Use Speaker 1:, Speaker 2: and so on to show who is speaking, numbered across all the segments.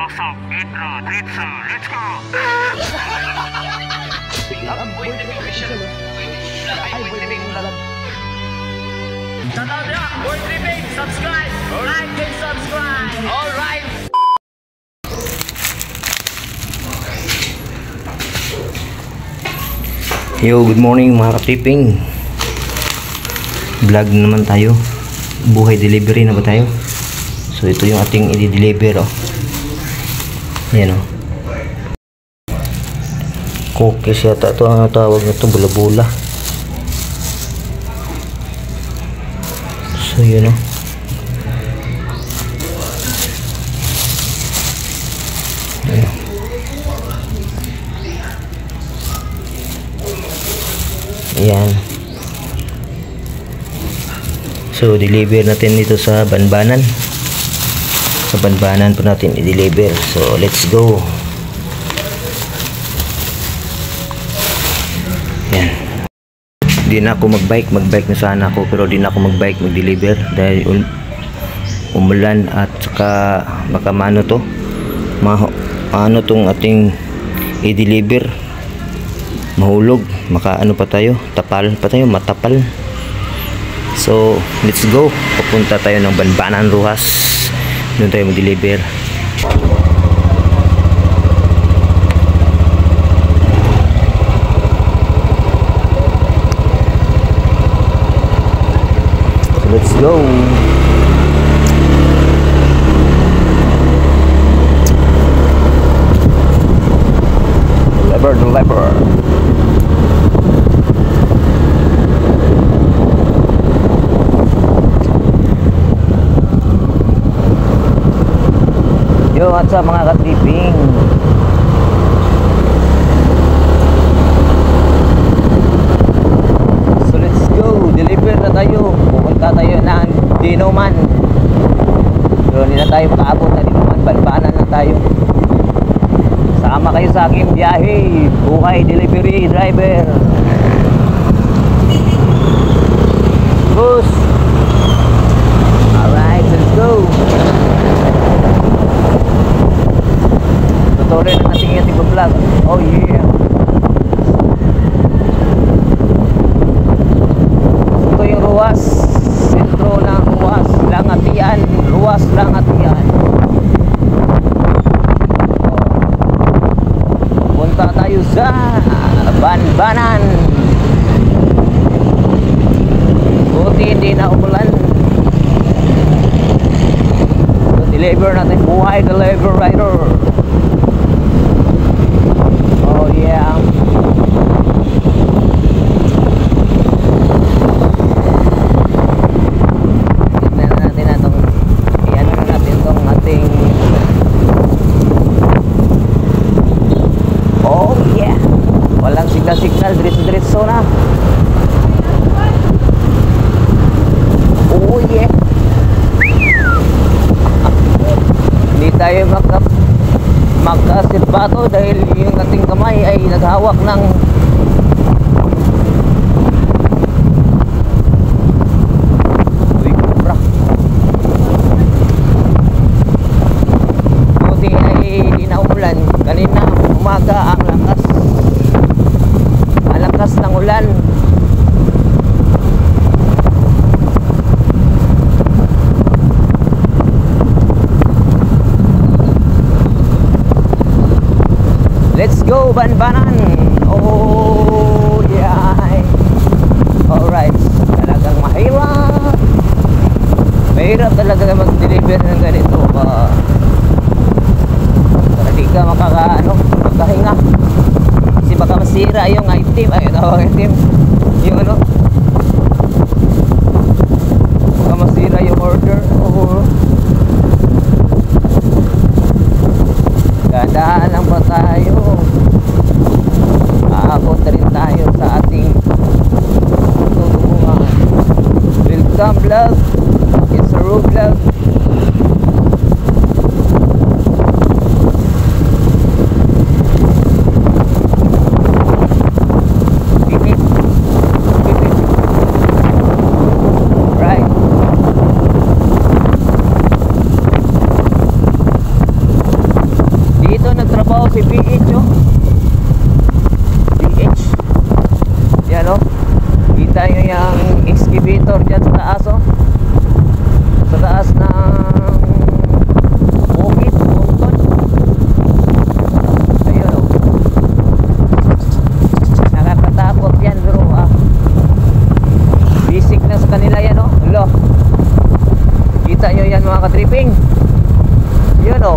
Speaker 1: Pasok, intro, pizza, let's go! Shoutout na! Boy Tripping! Subscribe! Like and subscribe! Alright!
Speaker 2: Yo, good morning mga ka-tripping. Vlog naman tayo. Buhay delivery na ba tayo? So ito yung ating i-deliver, oh. Ayan, oh. Cookies yata ito ang tawag na ito, bula-bula. So yun, oh. Ayan. Ayan. So deliver natin dito sa Banbanan. Sa Banbanan po natin i-deliver. So let's go. Ayan. Di na ako mag-bike na sana ako, pero di na ako mag-bike mag-deliver dahil umulan at saka baka mano to. Ano tong ating i-deliver. Mahulog, makaano pa tayo, matapal. So let's go, papunta tayo ng Banbanan, Roxas. Doon tayo mag-deliver. So let's go. Deliver. Yo, what's up mga ka-tripping? So let's go, deliver na tayo. Pupunta tayo ng Dinoman. So hindi na tayo makaabot na Dinoman, Banbanan na tayo. Sama kayo sa aking biyahe. Buhay delivery driver. Bus. Alright, let's go. Tutuloy na natin yung vlog. Oh yeah. Ito yung Roxas. Sentro ng Roxas. Langatian. Roxas, Langatian. Punta tayo sa Banbanan. Buti hindi na umulan. So deliver natin. Buhay deliver rider. Oh yeah. Tignan natin na itong iyan na natin itong ating. Oh yeah. Walang signal, diretso na. Oh yeah. Hindi tayo makasirbato dahil yung ating kamay ay naghawak ng kubra. Buti ay inaumulan. Kanina umaga ang lakas ng ulan. Let's go Banbanan. Oh yeah. Alright. Talagang mahirap. Mahirap talaga mag-deliver ng ganito. Para di ka magkahinga. Kasi baka masira yung item. Ay, tawag item. Yung ano. Baka masira yung order. Oh. Gandaan lang pa tayo. Aabot na rin tayo sa ating tutungan. Welcome vlog. It's a road vlog. Right. Nakita nyo yan mga katripping. Yun o.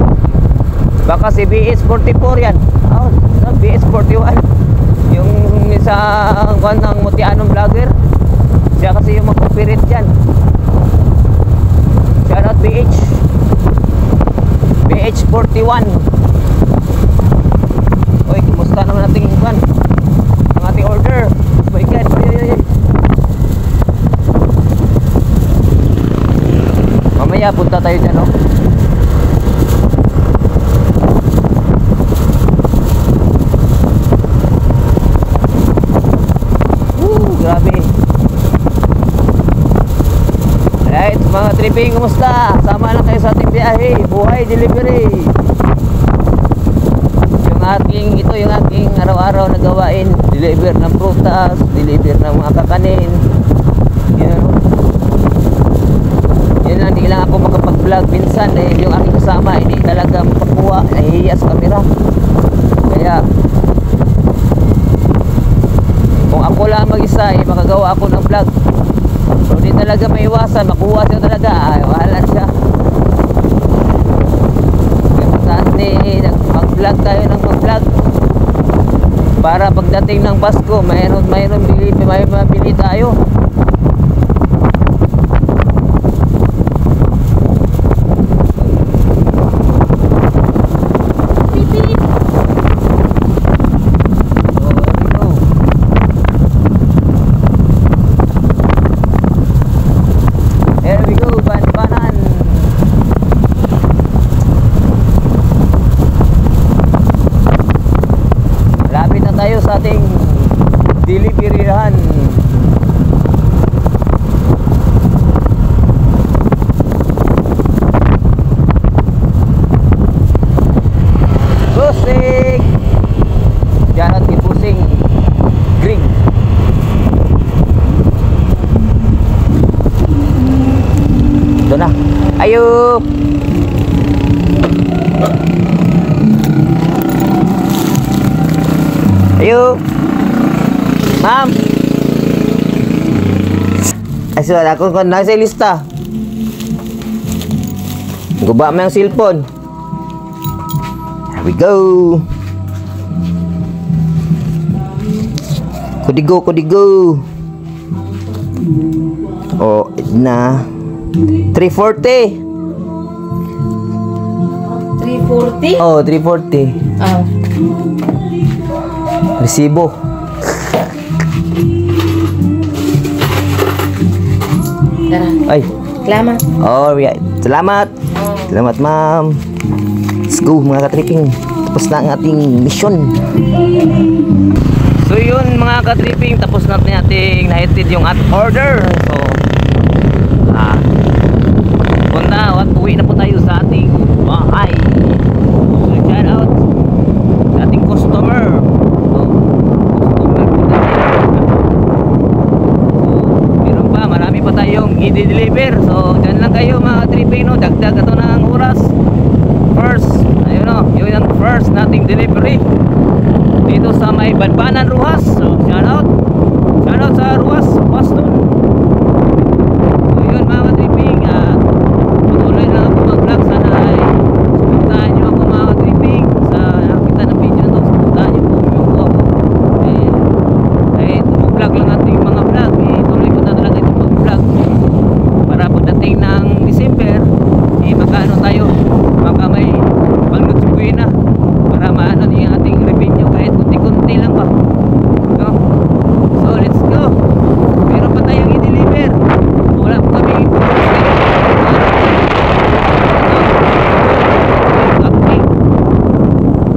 Speaker 2: Baka si BS44 yan. Oh, BS41. Yung isang kwan ng Mutianong vlogger. Siya kasi yung mag-operate dyan. Shoutout BH41. Oy, kumusta naman natin yung kwan? Ang ating order. Oh my God. Ay. Mamaya punta tayo dyan, oh. Grabe. Alright, mga tripping, kumusta? Sama lang kayo sa ating biyahe. Buhay delivery. Ito yung aking araw-araw na gawain. Deliver ng prutas, deliver ng mga kakanin. Yun lang, hindi lang ako makapag-vlog minsan yung aking kasama, hindi talaga makakuha, nahihiya sa camera. Kaya kung ako lang mag-isa, makagawa ako ng vlog. So hindi talaga maiwasan, makuha siya talaga. Wala siya. Mag-vlog tayo ng mag-vlog para pagdating ng Pasko mayroon mabili tayo. Here we go, Banbanan. Malapit na tayo sa ating deliveryhan. Pusing! Jangan dipusing Green. Ito na. Ayo! Ayo! Ma'am! Ay, wala akong nasa lista. Guba mo yung cellphone. Here we go! Kudigo, kudigo! Oh, na. 340.
Speaker 3: 340?
Speaker 2: Oh, 340.
Speaker 3: Oh.
Speaker 2: Resibo.
Speaker 3: Tara.
Speaker 2: Ay.
Speaker 3: Salamat.
Speaker 2: Oh, yeah. Salamat. Salamat, ma'am. Let's go, mga katripping. Tapos na ang ating mission. So yun, mga katripping, tapos natin ating naitid yung order. So uwi na po tayo sa ating bahay. So shout out sa ating customer. So meron pa, marami pa tayong i-deliver. So dyan lang kayo mga katripping, no? Dagdag ito na ang oras. First, ayun no, yun ang first nating delivery dito sa may Banbanan, Ruhas. So shout out sa Ruhas, Boston. So yun mga katripping, patuloy na ako mag-vlog. Sana ay suportahan nyo ako mga katripping sa nakita ng video na ito. Suportahan nyo po yung ako. Kahit mag-vlog lang ating mga vlog, tuloy ko na talaga itong mag-vlog para pagdating ng December, magkaano tayo, baka may pang-nutsukuin na para maano yung ating revenue kahit kunti-kunti lang ba, no? So let's go. Meron pa tayong i-deliver. Wala po kami okay.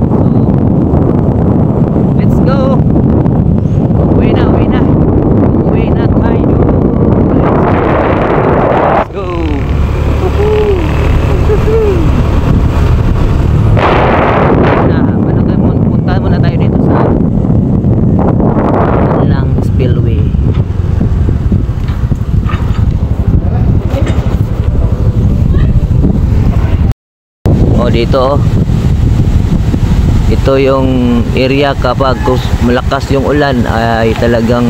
Speaker 2: So let's go. Uwi na tayo. Let's go. Punta muna tayo dito sa lang spillway. Dito ito yung area kapag malakas yung ulan ay talagang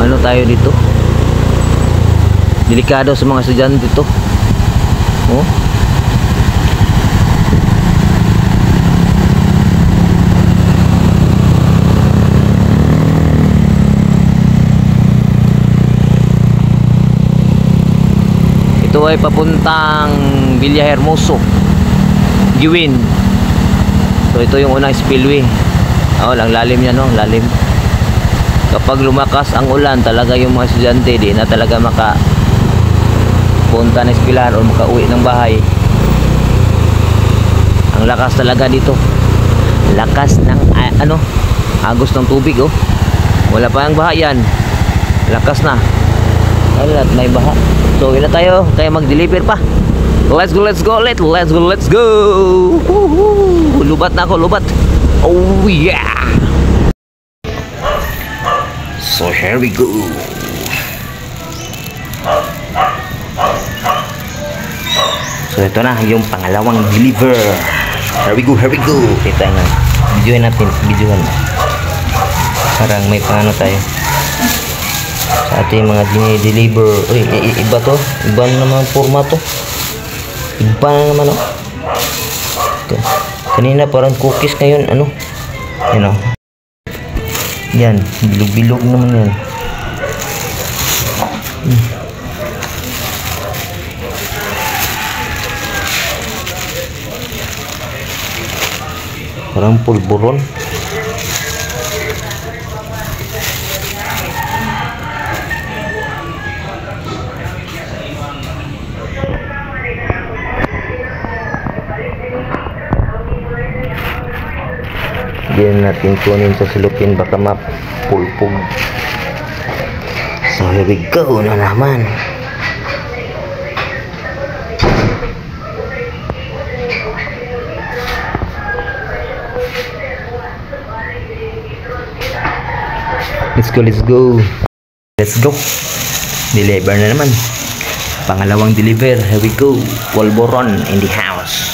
Speaker 2: ano tayo dito, Delikado sa mga estudyante to. Oh. Ito ay papuntang Villahermoso, Giwin. So ito yung unang spillway. Oh, lang lalim yan, no? Lalim. Kapag lumakas ang ulan, talaga yung mga estudyante di na talaga punta ng eskwelahan o makauwi ng bahay. Ang lakas talaga dito. Lakas ng agos ng tubig, oh. Wala pa ang baha yan. Lakas na. Alat, may baha. So, ila tayo. Kaya mag-deliver pa. Let's go. Let's go. Woohoo! Lubat na ako, lubat. Oh, yeah! So, here we go. So, ito na yung pangalawang deliver. Here we go. Kita nga. Videohan natin. Parang may pangano tayo sa ating mga dini-deliver. Iba to. Iba na naman formato. Iba na naman, oh. Kanina parang cookies, ngayon yan, bilog-bilog naman yan. Parang pulburon. Diyan natin kunin sa silupin, baka mapulpog. So here we go na naman. Let's go. Deliver na naman. Pangalawang deliver. Here we go. Polvoron in the house.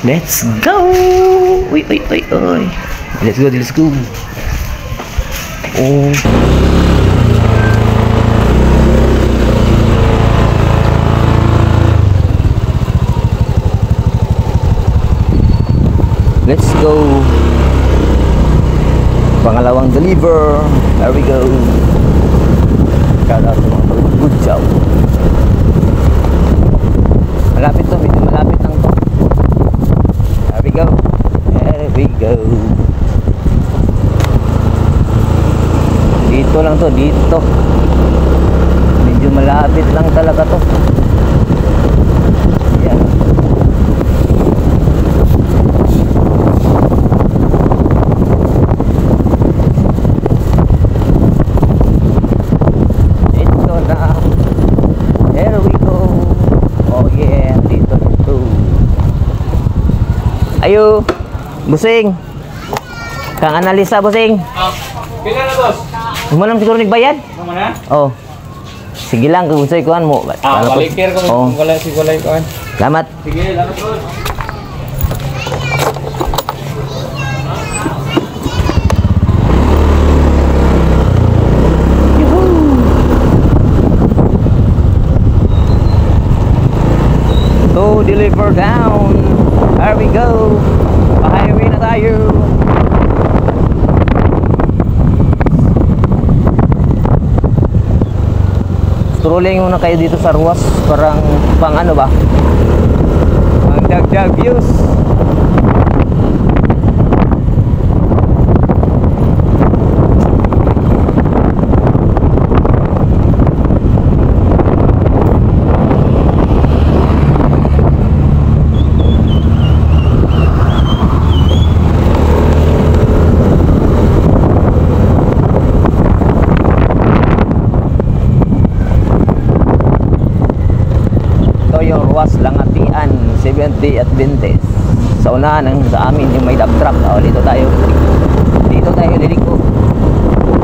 Speaker 2: Let's go. Uy. Let's go. Oh. Let's go. Pangalawang deliver. There we go. Shout out to mga good job. Malapit to, medyo malapit lang to. There we go. Dito lang to, dito. Medyo malapit lang talaga to. Yan. Dito na. There we go. Oh yeah, dito. Ayo, busing. Kang analisa, busing.
Speaker 1: Pila na, boss?
Speaker 2: Humanam siguro nagbayad?
Speaker 1: Ano na?
Speaker 2: Oh. Sige lang, kung sa'yo kuhan mo.
Speaker 1: Balikir ko.
Speaker 2: Oh.
Speaker 1: Wala kuhan.
Speaker 2: Salamat.
Speaker 1: Sige, salamat, boss.
Speaker 2: To deliver down. There we go. Pa-highway na tayo. Strolling muna kayo dito sa Ruas. Parang pang ano ba? Pang dag-dag views. Yung Ruas Langatian 70 at 20 sa unahan sa amin yung may dump truck. Dito tayo liliko.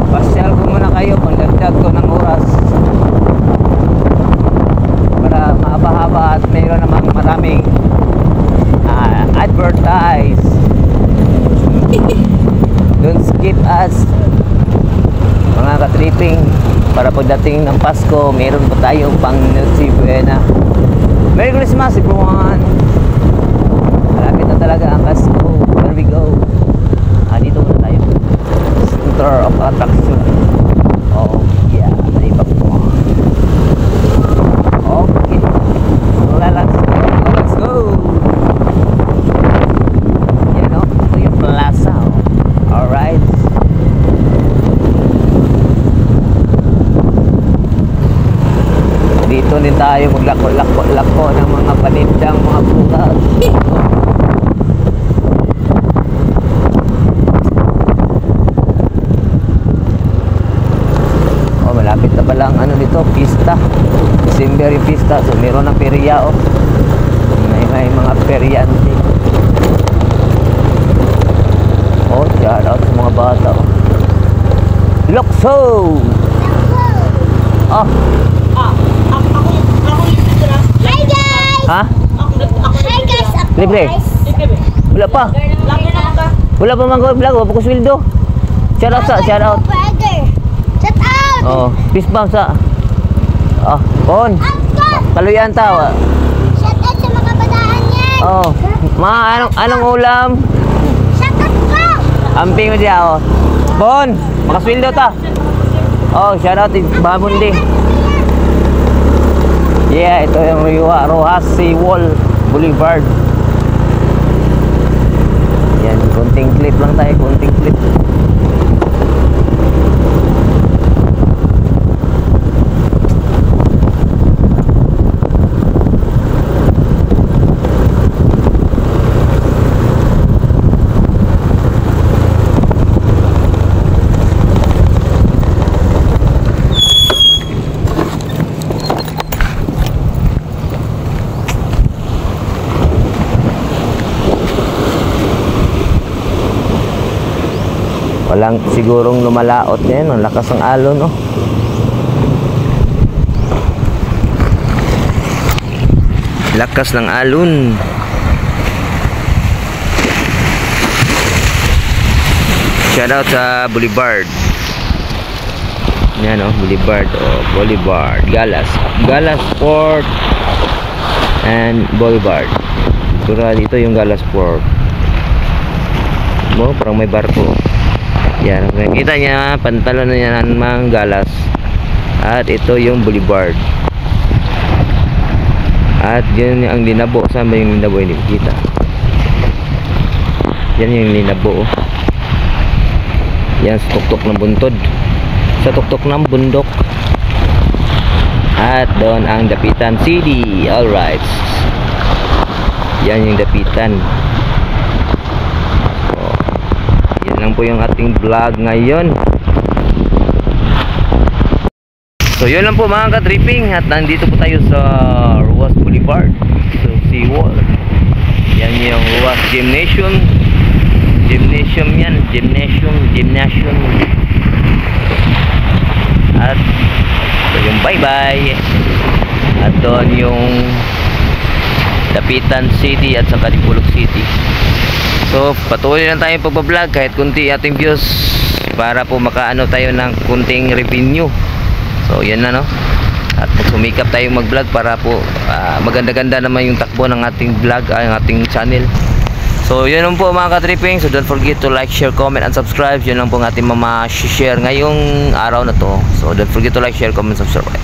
Speaker 2: Pasyal ko muna kayo, pangdagdag ko ng oras para mahaba-haba at mayroon namang maraming advertise. Don't skip us mga ka-tripping. para pagdating ng Pasko, meron pa tayong pang Noche Buena. Merry Christmas everyone! Malapit na talaga ang Pasko. Here we go. Dito muna tayo. Center of attraction. Oh, yeah. Nalibak mo. Okay. Let's go. Yan o. Ito yung plaza. Alright. Dito din tayo maglako-lako ng mga panindang mga bukas. Malapit na palang ano dito, pista. December yung pista. So meron ng perya oh. May mga peryante. Oh, shout out sa mga bata oh. Lokso! Oh.
Speaker 4: Hi guys!
Speaker 2: Ha?
Speaker 4: Hi guys!
Speaker 2: Libre? Wala pa. Wala pa mga vlog. Wala pa ko sweldo. Shout out sa, shout out.
Speaker 4: Shout out!
Speaker 2: Oh, peace bump sa. Oh, Pon. Kaluyan ta.
Speaker 4: Shout out sa mga bataan yan!
Speaker 2: Oh, anong ulam?
Speaker 4: Shout out po!
Speaker 2: Amping mo siya, oh. Bon, makasweldo ta. Oh, shout out Bamundi. Yeah, ito yung Rojas Seawall Boulevard. Yan, konting clip lang tayo, konting clip. Walang sigurong lumalaot yan. Ang lakas ng alon, no? Lakas ng alon. Shout out sa Boulevard. Yan, no? Boulevard. Oh, Boulevard. Galas Port and Boulevard. Dito yung Galas Port. Mo, parang may barko. Yan, nakikita niya pantalon na yan ng Galas. At ito yung Boulevard. At yun ang Linabo. Saan ba yung Linabo? Hindi kita. Yan yung Linabo. Yan sa tuktok ng buntod. Sa tuktok ng bundok. At doon ang Dapitan City. Alright. Yan yung Dapitan. Lang po yung ating vlog ngayon. So yun lang po mga ka-tripping. At nandito po tayo sa Rojas Boulevard. So Seawall. Yan yung Rojas Gymnasium. Gymnasium yan. Gymnasium. At so yung bye-bye. At doon yung Dapitan City at saka Dipolog City. So patuloy lang tayo pagbablog kahit kunti ating views para po makaano tayo ng kunting revenue. So yan na, no. At sumikap tayong mag-vlog para po maganda-ganda naman yung takbo ng ating vlog, ang ating channel. So yun lang po mga ka-tripping. So don't forget to like, share, comment and subscribe. Yun lang po ang ating share ngayong araw na to. So don't forget to like, share, comment, subscribe.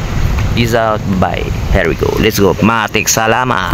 Speaker 2: Peace out, bye. Here we go. Let's go. Matik salamat.